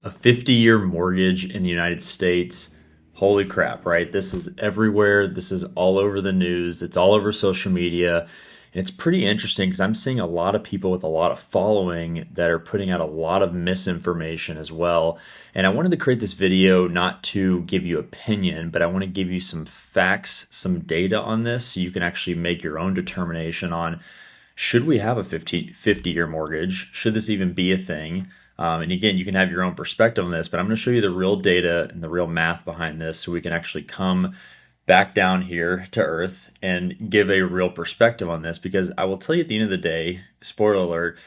A 50-year mortgage in the United States. Holy crap, right? This is everywhere. This is all over the news. It's all over social media. And it's pretty interesting because I'm seeing a lot of people with a lot of following that are putting out a lot of misinformation as well. And I wanted to create this video not to give you opinion, but I want to give you some facts, some data on this so you can actually make your own determination on should we have a 50-year mortgage? Should this even be a thing? And again, you can have your own perspective on this, but I'm going to show you the real data and the real math behind this so we can actually come back down here to earth and give a real perspective on this. Because I will tell you at the end of the day, spoiler alert,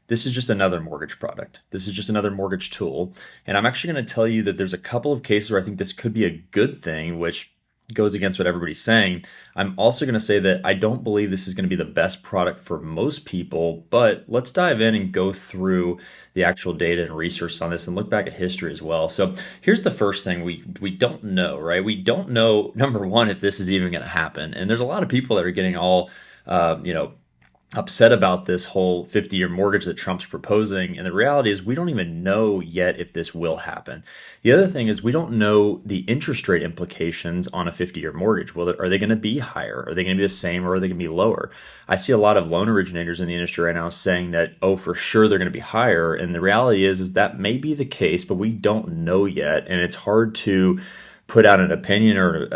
this is just another mortgage product. This is just another mortgage tool. And I'm actually going to tell you that there's a couple of cases where I think this could be a good thing, which goes against what everybody's saying. I'm also going to say that I don't believe this is going to be the best product for most people, but let's dive in and go through the actual data and research on this and look back at history as well. So here's the first thing we don't know, right? We don't know, number one, if this is even going to happen. And there's a lot of people that are getting all, upset about this whole 50-year mortgage that Trump's proposing. And the reality is we don't even know yet if this will happen. The other thing is we don't know the interest rate implications on a 50-year mortgage. Well, are they going to be higher? Are they going to be the same or are they going to be lower? I see a lot of loan originators in the industry right now saying that, oh, for sure they're going to be higher. And the reality is that may be the case, but we don't know yet. And it's hard to put out an opinion or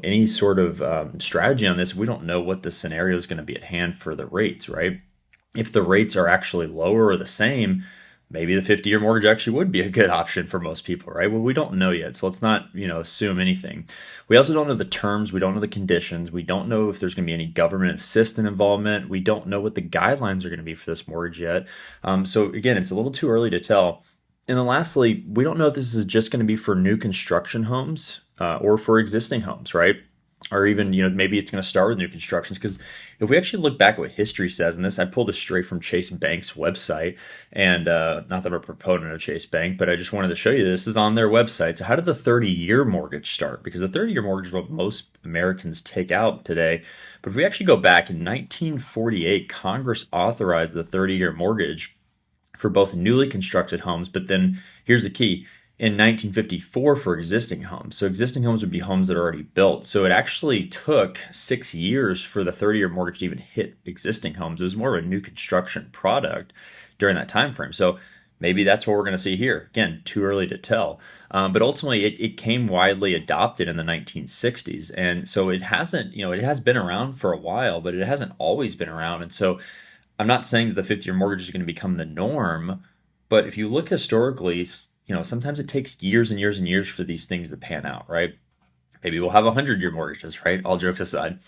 any sort of strategy on this. We don't know what the scenario is going to be at hand for the rates, right? If the rates are actually lower or the same, maybe the 50-year mortgage actually would be a good option for most people, right? Well, we don't know yet, so let's not assume anything. We also don't know the terms. We don't know the conditions. We don't know if there's going to be any government assistance involvement. We don't know what the guidelines are going to be for this mortgage yet. So again, it's a little too early to tell. And then lastly, we don't know if this is just going to be for new construction homes or for existing homes, right? Or even, maybe it's going to start with new constructions. Because if we actually look back at what history says, and this, I pulled this straight from Chase Bank's website, and not that I'm a proponent of Chase Bank, but I just wanted to show you this is on their website. So how did the 30-year mortgage start? Because the 30-year mortgage is what most Americans take out today. But if we actually go back in 1948, Congress authorized the 30-year mortgage for both newly constructed homes, but then here's the key, in 1954 for existing homes. So existing homes would be homes that are already built. So it actually took 6 years for the 30-year mortgage to even hit existing homes. It was more of a new construction product during that time frame. So maybe that's what we're going to see here. Again, too early to tell. But ultimately, it came widely adopted in the 1960s. And so it hasn't, it has been around for a while, but it hasn't always been around. And so I'm not saying that the 50-year mortgage is going to become the norm, but if you look historically, sometimes it takes years and years and years for these things to pan out, right? Maybe we'll have 100-year mortgages, right? All jokes aside.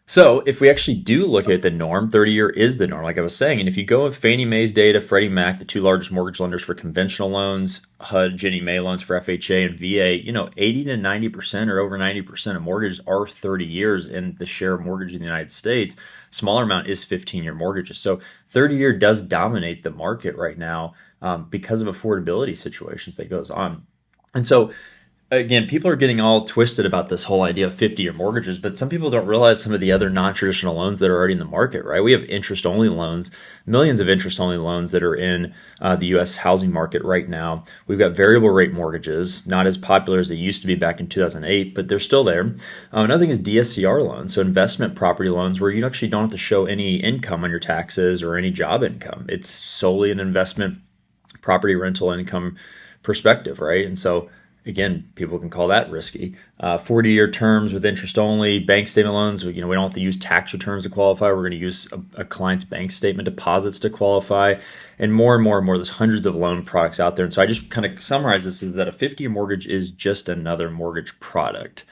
So if we actually do look at the norm, 30-year is the norm, like I was saying. And if you go with Fannie Mae's data, Freddie Mac, the two largest mortgage lenders for conventional loans, HUD, Ginnie Mae loans for FHA and VA, 80 to 90% or over 90% of mortgages are 30 years. And the share of mortgage in the United States, smaller amount is 15-year mortgages. So 30-year does dominate the market right now because of affordability situations that goes on. And so again, people are getting all twisted about this whole idea of 50-year mortgages, but some people don't realize some of the other non-traditional loans that are already in the market, right? We have interest-only loans, millions of interest-only loans that are in the U.S. housing market right now. We've got variable rate mortgages, not as popular as they used to be back in 2008, but they're still there. Another thing is DSCR loans, so investment property loans where you actually don't have to show any income on your taxes or any job income. It's solely an investment property rental income perspective, right? And so again, people can call that risky. 40-year terms with interest only, bank statement loans. We don't have to use tax returns to qualify. We're going to use a client's bank statement deposits to qualify. And more and more, there's hundreds of loan products out there. And so I just kind of summarize this as that a 50-year mortgage is just another mortgage product.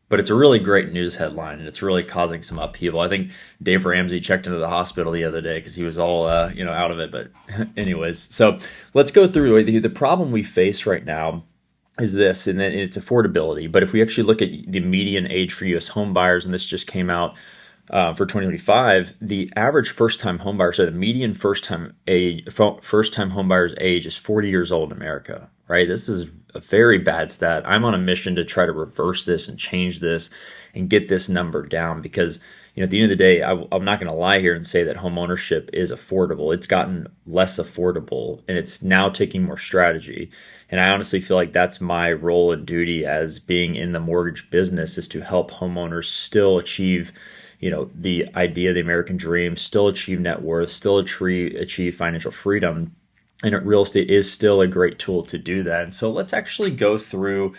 But it's a really great news headline, and it's really causing some upheaval. I think Dave Ramsey checked into the hospital the other day because he was all, out of it. But anyways, so let's go through the problem we face right now is this, and then it's affordability. But if we actually look at the median age for U.S. home buyers, and this just came out for 2025, the average first-time home buyer, so the median first-time home buyer's age is 40 years old in America, right? This is a very bad stat. I'm on a mission to try to reverse this and change this and get this number down because, at the end of the day, I'm not going to lie here and say that home ownership is affordable. It's gotten less affordable and it's now taking more strategy. And I honestly feel like that's my role and duty as being in the mortgage business, is to help homeowners still achieve, the idea of the American dream, still achieve net worth, still achieve financial freedom. And real estate is still a great tool to do that. And so let's actually go through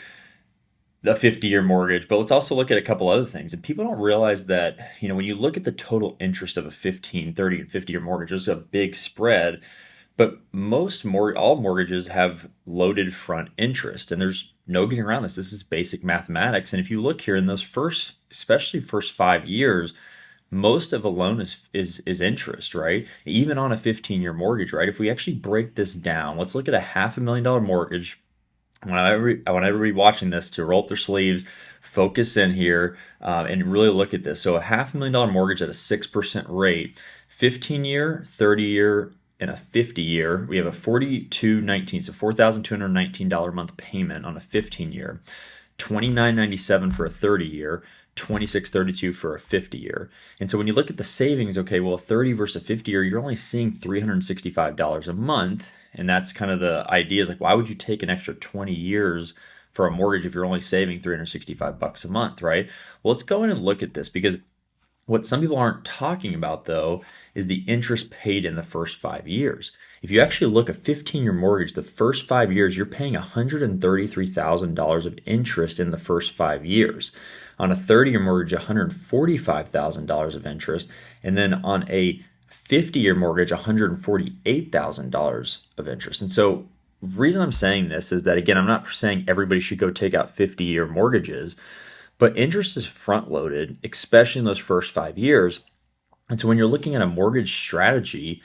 the 50-year mortgage, but let's also look at a couple other things. And people don't realize that, when you look at the total interest of a 15, 30, and 50-year mortgage, there's a big spread. But all mortgages have loaded front interest, and there's no getting around this. This is basic mathematics. And if you look here in those especially first 5 years, most of a loan is interest, right? Even on a 15-year mortgage, right? If we actually break this down, let's look at a $500,000 mortgage. I want everybody watching this to roll up their sleeves, focus in here, and really look at this. So a $500,000 mortgage at a 6% rate, 15-year, 30-year, and a 50-year, we have a $4,219, so $4,219 a month payment on a 15-year, $2,997 for a 30-year, $2,632 for a 50-year. And so when you look at the savings, okay, well, a 30 versus a 50-year, you're only seeing $365 a month. And that's kind of the idea, is like, why would you take an extra 20 years for a mortgage if you're only saving $365 a month, right? Well, let's go in and look at this, because what some people aren't talking about, though, is the interest paid in the first 5 years. If you actually look at a 15-year mortgage, the first 5 years, you're paying $133,000 of interest in the first 5 years. On a 30-year mortgage, $145,000 of interest. And then on a 50-year mortgage, $148,000 of interest. And so the reason I'm saying this is that, again, I'm not saying everybody should go take out 50-year mortgages, but interest is front loaded, especially in those first 5 years. And so when you're looking at a mortgage strategy,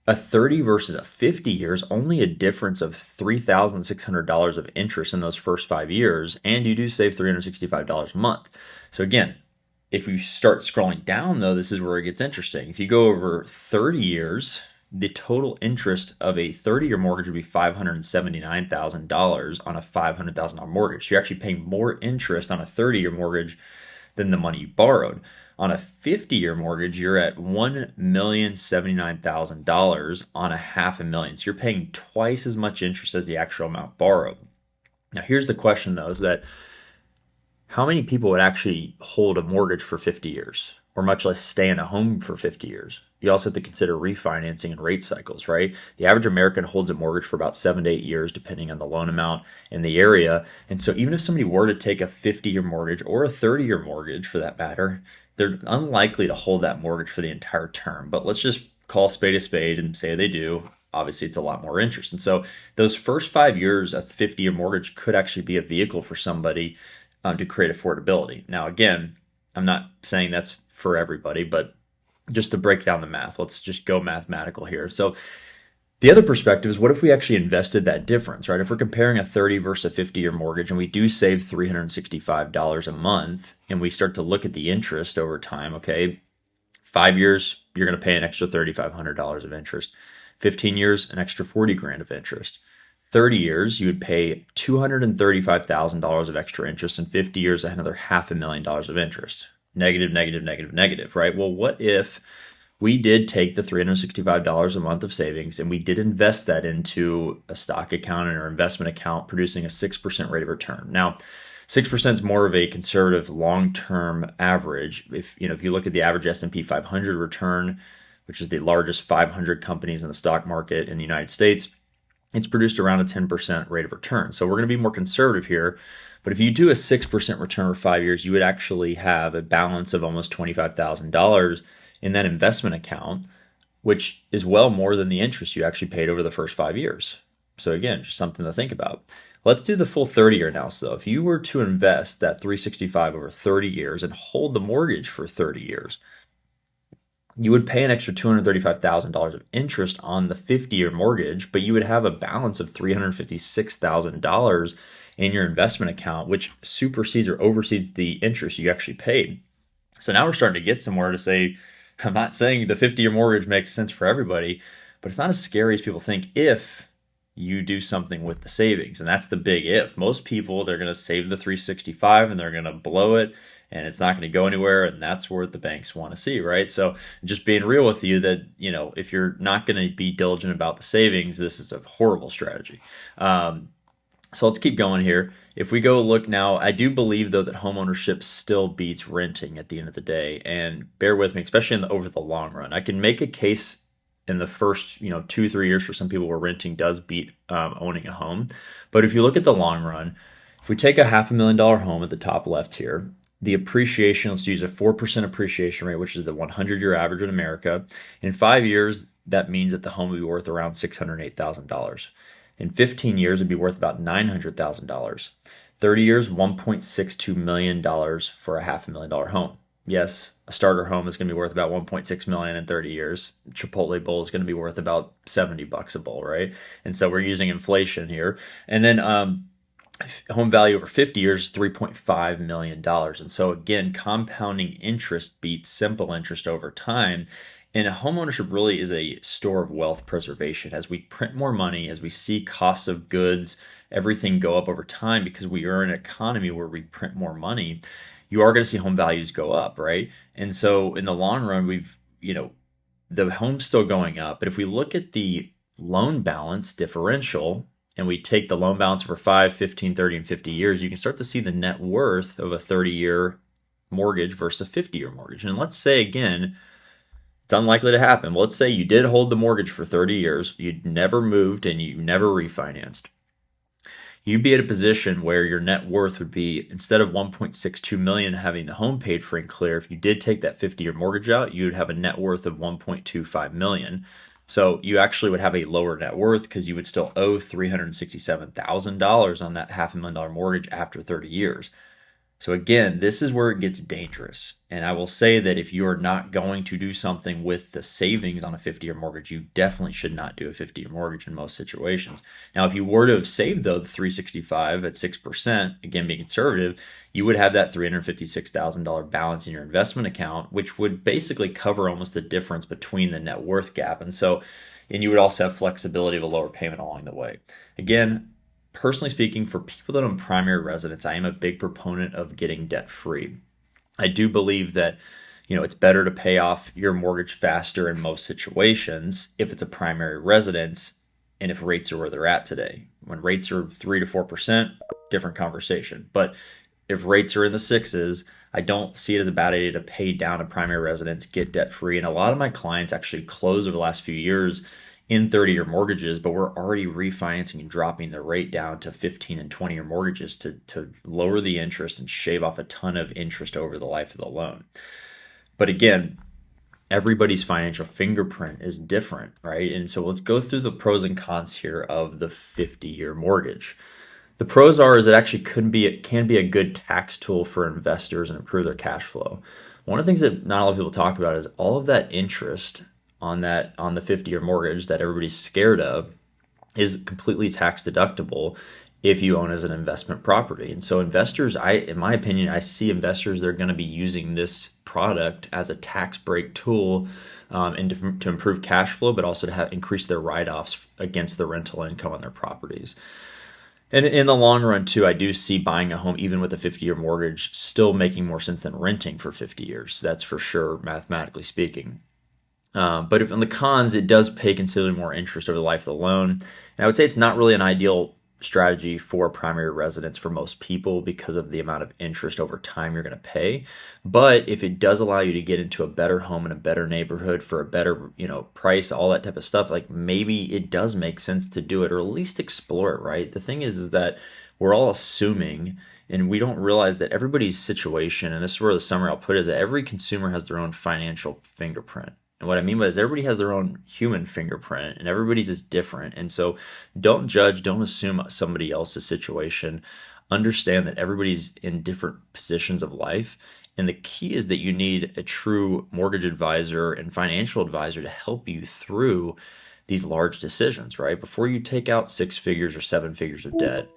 a 30 versus a 50 years, only a difference of $3,600 of interest in those first 5 years, and you do save $365 a month. So again, if we start scrolling down, though, this is where it gets interesting. If you go over 30 years, the total interest of a 30-year mortgage would be $579,000 on a $500,000 mortgage. So you're actually paying more interest on a 30-year mortgage than the money you borrowed. On a 50-year mortgage, you're at $1,079,000 on a $500,000. So you're paying twice as much interest as the actual amount borrowed. Now, here's the question, though, is that how many people would actually hold a mortgage for 50 years, or much less stay in a home for 50 years? You also have to consider refinancing and rate cycles, right? The average American holds a mortgage for about 7 to 8 years, depending on the loan amount and the area. And so even if somebody were to take a 50-year mortgage, or a 30-year mortgage for that matter, they're unlikely to hold that mortgage for the entire term. But let's just call a spade and say they do. Obviously, it's a lot more interest. And so those first 5 years, a 50-year mortgage could actually be a vehicle for somebody to create affordability. Now, again, I'm not saying that's for everybody, but just to break down the math, let's just go mathematical here. So the other perspective is, what if we actually invested that difference, right? If we're comparing a 30 versus a 50-year mortgage and we do save $365 a month, and we start to look at the interest over time, okay, 5 years, you're going to pay an extra $3,500 of interest. 15 years, an extra $40,000 of interest. 30 years, you would pay $235,000 of extra interest, and 50 years, another $500,000 of interest. Negative, negative, negative, negative, right? Well, what if we did take the $365 a month of savings and we did invest that into a stock account or investment account, producing a 6% rate of return? Now, 6% is more of a conservative long-term average. If you look at the average S&P 500 return, which is the largest 500 companies in the stock market in the United States, it's produced around a 10% rate of return. So we're going to be more conservative here. But if you do a 6% return over 5 years, you would actually have a balance of almost $25,000 in that investment account, which is well more than the interest you actually paid over the first 5 years. So again, just something to think about. Let's do the full 30-year analysis, though. If you were to invest that $365 over 30 years and hold the mortgage for 30 years, you would pay an extra $235,000 of interest on the 50-year mortgage, but you would have a balance of $356,000 in your investment account, which supersedes or oversees the interest you actually paid. So now we're starting to get somewhere to say, I'm not saying the 50-year mortgage makes sense for everybody, but it's not as scary as people think if you do something with the savings. And that's the big if. Most people, they're going to save the 365 and they're going to blow it and it's not going to go anywhere, and that's where the banks want to see, right? So just being real with you that, if you're not going to be diligent about the savings, this is a horrible strategy. So let's keep going here. If we go look now, I do believe though that homeownership still beats renting at the end of the day. And bear with me, especially over the long run. I can make a case in the first 2-3 years for some people where renting does beat owning a home. But if you look at the long run, if we take a $500,000 home at the top left here, the appreciation, let's use a 4% appreciation rate, which is the 100-year average in America. In 5 years, that means that the home would be worth around $608,000. In 15 years, it'd be worth about $900,000. 30 years, $1.62 million for a $500,000 home. Yes, a starter home is going to be worth about $1.6 million in 30 years. Chipotle bowl is going to be worth about $70 a bowl, right? And so we're using inflation here. And then home value over 50 years is $3.5 million. And so again, compounding interest beats simple interest over time. And homeownership really is a store of wealth preservation. As we print more money, as we see costs of goods, everything go up over time because we are in an economy where we print more money, you are going to see home values go up, right? And so in the long run, the home's still going up. But if we look at the loan balance differential, and we take the loan balance for 5, 15, 30, and 50 years, you can start to see the net worth of a 30-year mortgage versus a 50-year mortgage. And let's say, again, it's unlikely to happen. Well, let's say you did hold the mortgage for 30 years, you'd never moved, and you never refinanced. You'd be at a position where your net worth would be, instead of $1.62 million having the home paid free and clear, if you did take that 50-year mortgage out, you'd have a net worth of $1.25 million. So you actually would have a lower net worth because you would still owe $367,000 on that $500,000 mortgage after 30 years. So again, this is where it gets dangerous. And I will say that if you are not going to do something with the savings on a 50-year mortgage, you definitely should not do a 50-year mortgage in most situations. Now, if you were to have saved, though, the $365,000 at 6%, again, being conservative, you would have that $356,000 balance in your investment account, which would basically cover almost the difference between the net worth gap. And you would also have flexibility of a lower payment along the way. Again, personally speaking, for people that own primary residence, I am a big proponent of getting debt free. I do believe that, it's better to pay off your mortgage faster in most situations if it's a primary residence and if rates are where they're at today. When rates are 3 to 4%, different conversation. But if rates are in the sixes, I don't see it as a bad idea to pay down a primary residence, get debt free. And a lot of my clients actually close over the last few years in 30-year mortgages, but we're already refinancing and dropping the rate down to 15 and 20-year mortgages to lower the interest and shave off a ton of interest over the life of the loan. But again, everybody's financial fingerprint is different, right? And so let's go through the pros and cons here of the 50-year mortgage. The pros is it actually can be a good tax tool for investors and improve their cash flow. One of the things that not a lot of people talk about is all of that interest on the 50-year mortgage that everybody's scared of is completely tax deductible if you own as an investment property. And so investors, in my opinion, I see investors that are going to be using this product as a tax break tool and to improve cash flow, but also to increase their write-offs against the rental income on their properties. And in the long run, too, I do see buying a home, even with a 50-year mortgage, still making more sense than renting for 50 years. That's for sure, mathematically speaking. But if on the cons, it does pay considerably more interest over the life of the loan. And I would say it's not really an ideal strategy for primary residence for most people because of the amount of interest over time you're going to pay. But if it does allow you to get into a better home in a better neighborhood for a better, price, all that type of stuff, like maybe it does make sense to do it or at least explore it, right? The thing is that we're all assuming and we don't realize that everybody's situation, and this is where the summary I'll put is that every consumer has their own financial fingerprint. And what I mean by is everybody has their own human fingerprint and everybody's is different. And so don't judge, don't assume somebody else's situation. Understand that everybody's in different positions of life. And the key is that you need a true mortgage advisor and financial advisor to help you through these large decisions, right? Before you take out 6 figures or 7 figures of debt,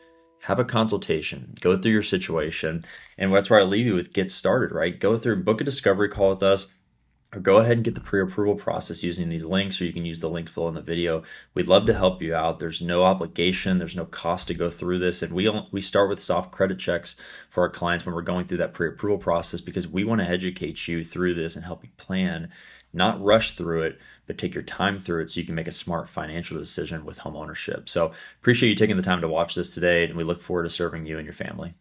have a consultation, go through your situation. And that's where I leave you with get started, right? Go through, book a discovery call with us. or go ahead and get the pre-approval process using these links, or you can use the links below in the video. We'd love to help you out. There's no obligation, there's no cost to go through this, and we start with soft credit checks for our clients when we're going through that pre-approval process, because we want to educate you through this and help you plan, not rush through it, but take your time through it so you can make a smart financial decision with home ownership. So appreciate you taking the time to watch this today, and we look forward to serving you and your family.